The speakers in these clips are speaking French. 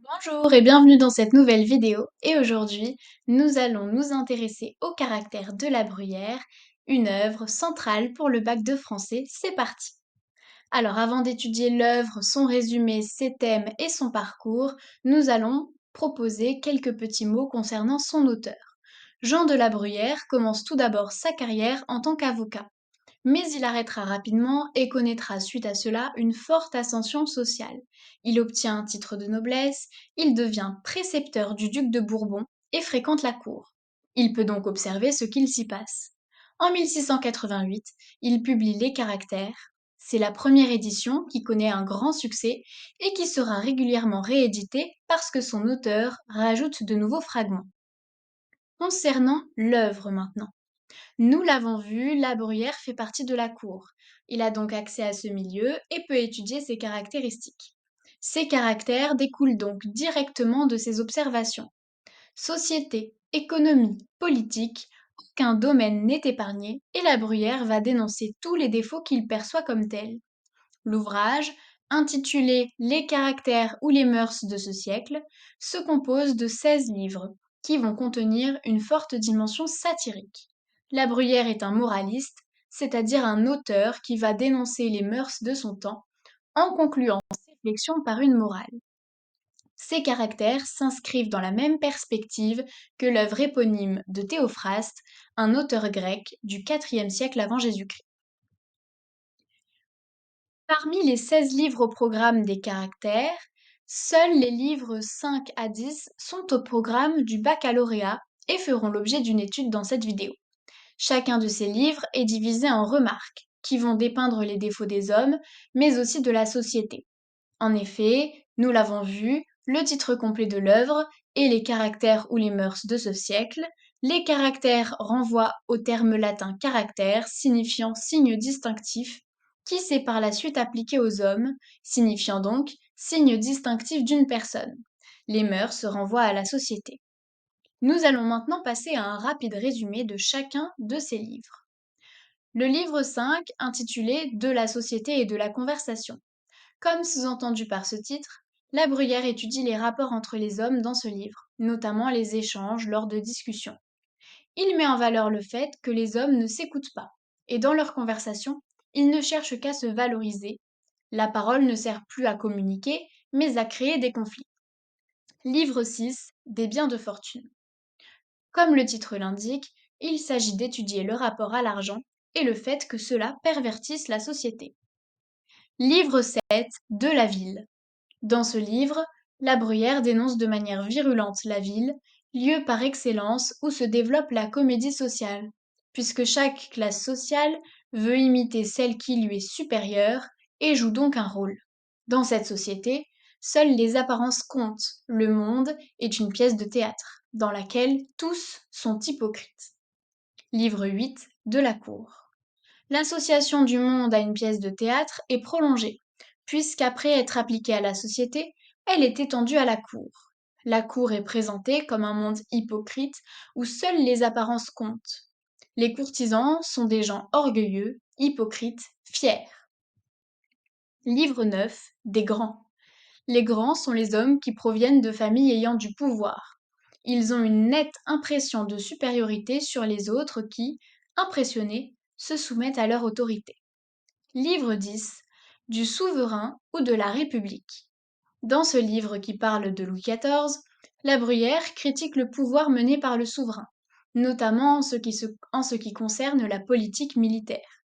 Bonjour et bienvenue dans cette nouvelle vidéo. Et aujourd'hui, nous allons nous intéresser au caractère de la Bruyère, une œuvre centrale pour le bac de français. C'est parti! Alors avant d'étudier l'œuvre, son résumé, ses thèmes et son parcours, nous allons proposer quelques petits mots concernant son auteur. Jean de la Bruyère commence tout d'abord sa carrière en tant qu'avocat. Mais il arrêtera rapidement et connaîtra suite à cela une forte ascension sociale. Il obtient un titre de noblesse, il devient précepteur du duc de Bourbon et fréquente la cour. Il peut donc observer ce qu'il s'y passe. En 1688, il publie Les Caractères. C'est la première édition qui connaît un grand succès et qui sera régulièrement rééditée parce que son auteur rajoute de nouveaux fragments. Concernant l'œuvre maintenant. Nous l'avons vu, la Bruyère fait partie de la cour. Il a donc accès à ce milieu et peut étudier ses caractéristiques. Ces caractères découlent donc directement de ses observations. Société, économie, politique, aucun domaine n'est épargné et la Bruyère va dénoncer tous les défauts qu'il perçoit comme tels. L'ouvrage, intitulé Les caractères ou les mœurs de ce siècle, se compose de 16 livres qui vont contenir une forte dimension satirique. La Bruyère est un moraliste, c'est-à-dire un auteur qui va dénoncer les mœurs de son temps en concluant ses réflexions par une morale. Ces caractères s'inscrivent dans la même perspective que l'œuvre éponyme de Théophraste, un auteur grec du IVe siècle avant Jésus-Christ. Parmi les 16 livres au programme des caractères, seuls les livres 5 à 10 sont au programme du baccalauréat et feront l'objet d'une étude dans cette vidéo. Chacun de ces livres est divisé en remarques, qui vont dépeindre les défauts des hommes, mais aussi de la société. En effet, nous l'avons vu, le titre complet de l'œuvre est Les caractères ou les mœurs de ce siècle. Les caractères renvoient au terme latin caractère, signifiant signe distinctif, qui s'est par la suite appliqué aux hommes, signifiant donc signe distinctif d'une personne. Les mœurs renvoient à la société. Nous allons maintenant passer à un rapide résumé de chacun de ces livres. Le livre 5, intitulé De la société et de la conversation. Comme sous-entendu par ce titre, La Bruyère étudie les rapports entre les hommes dans ce livre, notamment les échanges lors de discussions. Il met en valeur le fait que les hommes ne s'écoutent pas, et dans leur conversation, ils ne cherchent qu'à se valoriser. La parole ne sert plus à communiquer, mais à créer des conflits. Livre 6, Des biens de fortune. Comme le titre l'indique, il s'agit d'étudier le rapport à l'argent et le fait que cela pervertisse la société. Livre 7, De la ville. Dans ce livre, La Bruyère dénonce de manière virulente la ville, lieu par excellence où se développe la comédie sociale, puisque chaque classe sociale veut imiter celle qui lui est supérieure et joue donc un rôle. Dans cette société, seules les apparences comptent. Le monde est une pièce de théâtre, dans laquelle tous sont hypocrites. Livre 8, De la cour. L'association du monde à une pièce de théâtre est prolongée, puisqu'après être appliquée à la société, elle est étendue à la cour. La cour est présentée comme un monde hypocrite où seules les apparences comptent. Les courtisans sont des gens orgueilleux, hypocrites, fiers. Livre 9, Des grands. Les grands sont les hommes qui proviennent de familles ayant du pouvoir. Ils ont une nette impression de supériorité sur les autres qui, impressionnés, se soumettent à leur autorité. Livre 10, Du souverain ou de la République. Dans ce livre qui parle de Louis XIV, La Bruyère critique le pouvoir mené par le souverain, notamment en ce qui concerne la politique militaire.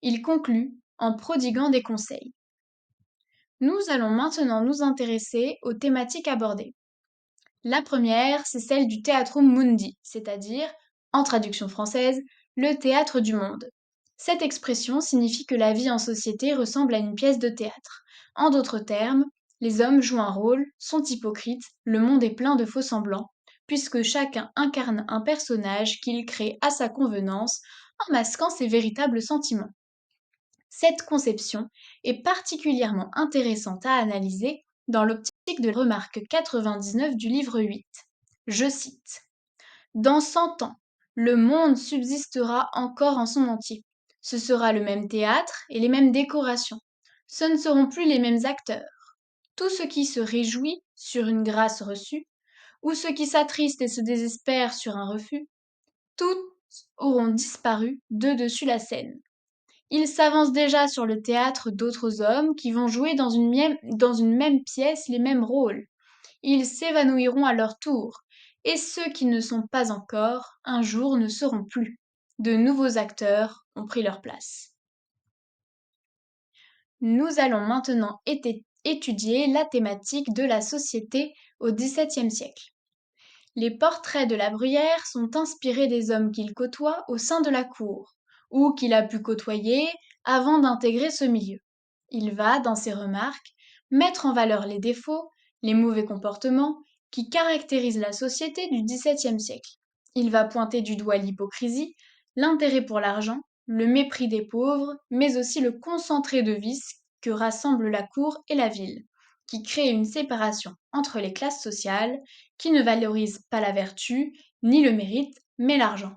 Il conclut en prodiguant des conseils. Nous allons maintenant nous intéresser aux thématiques abordées. La première, c'est celle du Theatrum Mundi, c'est-à-dire, en traduction française, le théâtre du monde. Cette expression signifie que la vie en société ressemble à une pièce de théâtre. En d'autres termes, les hommes jouent un rôle, sont hypocrites, le monde est plein de faux semblants, puisque chacun incarne un personnage qu'il crée à sa convenance en masquant ses véritables sentiments. Cette conception est particulièrement intéressante à analyser dans l'optique de la remarque 99 du livre 8. Je cite: Dans 100 ans, le monde subsistera encore en son entier. Ce sera le même théâtre et les mêmes décorations. Ce ne seront plus les mêmes acteurs. Tout ce qui se réjouit sur une grâce reçue, ou ce qui s'attriste et se désespère sur un refus, tous auront disparu de dessus la scène. Il s'avance déjà sur le théâtre d'autres hommes qui vont jouer dans une même pièce les mêmes rôles. Ils s'évanouiront à leur tour, et ceux qui ne sont pas encore, un jour ne seront plus. De nouveaux acteurs ont pris leur place. Nous allons maintenant étudier la thématique de la société au XVIIe siècle. Les portraits de La Bruyère sont inspirés des hommes qu'il côtoie au sein de la cour, ou qu'il a pu côtoyer avant d'intégrer ce milieu. Il va, dans ses remarques, mettre en valeur les défauts, les mauvais comportements qui caractérisent la société du XVIIe siècle. Il va pointer du doigt l'hypocrisie, l'intérêt pour l'argent, le mépris des pauvres, mais aussi le concentré de vices que rassemble la cour et la ville, qui crée une séparation entre les classes sociales qui ne valorise pas la vertu ni le mérite, mais l'argent.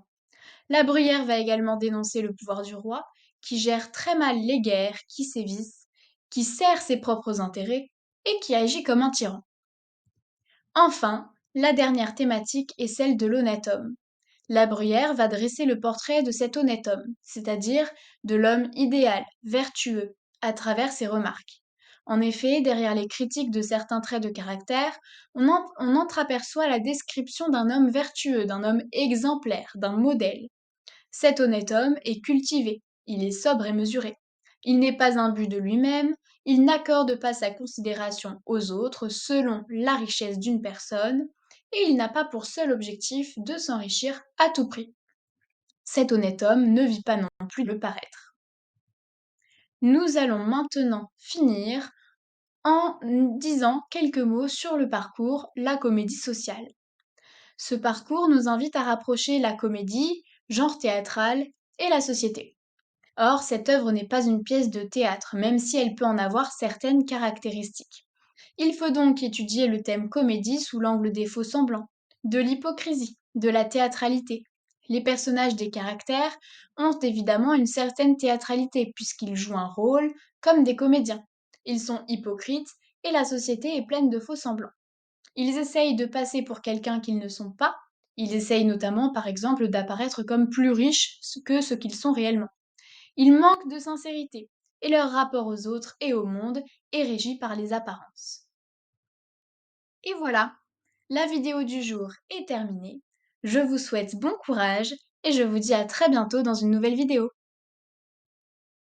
La Bruyère va également dénoncer le pouvoir du roi, qui gère très mal les guerres, qui sévissent, qui sert ses propres intérêts et qui agit comme un tyran. Enfin, la dernière thématique est celle de l'honnête homme. La Bruyère va dresser le portrait de cet honnête homme, c'est-à-dire de l'homme idéal, vertueux, à travers ses remarques. En effet, derrière les critiques de certains traits de caractère, on entreaperçoit la description d'un homme vertueux, d'un homme exemplaire, d'un modèle. Cet honnête homme est cultivé, il est sobre et mesuré. Il n'est pas imbu de lui-même, il n'accorde pas sa considération aux autres selon la richesse d'une personne, et il n'a pas pour seul objectif de s'enrichir à tout prix. Cet honnête homme ne vit pas non plus de le paraître. Nous allons maintenant finir en disant quelques mots sur le parcours La Comédie sociale. Ce parcours nous invite à rapprocher la comédie, genre théâtral, et la société. Or, cette œuvre n'est pas une pièce de théâtre, même si elle peut en avoir certaines caractéristiques. Il faut donc étudier le thème comédie sous l'angle des faux semblants, de l'hypocrisie, de la théâtralité. Les personnages des caractères ont évidemment une certaine théâtralité puisqu'ils jouent un rôle comme des comédiens. Ils sont hypocrites et la société est pleine de faux semblants. Ils essayent de passer pour quelqu'un qu'ils ne sont pas. Ils essayent notamment, par exemple, d'apparaître comme plus riches que ce qu'ils sont réellement. Ils manquent de sincérité et leur rapport aux autres et au monde est régi par les apparences. Et voilà, la vidéo du jour est terminée. Je vous souhaite bon courage et je vous dis à très bientôt dans une nouvelle vidéo.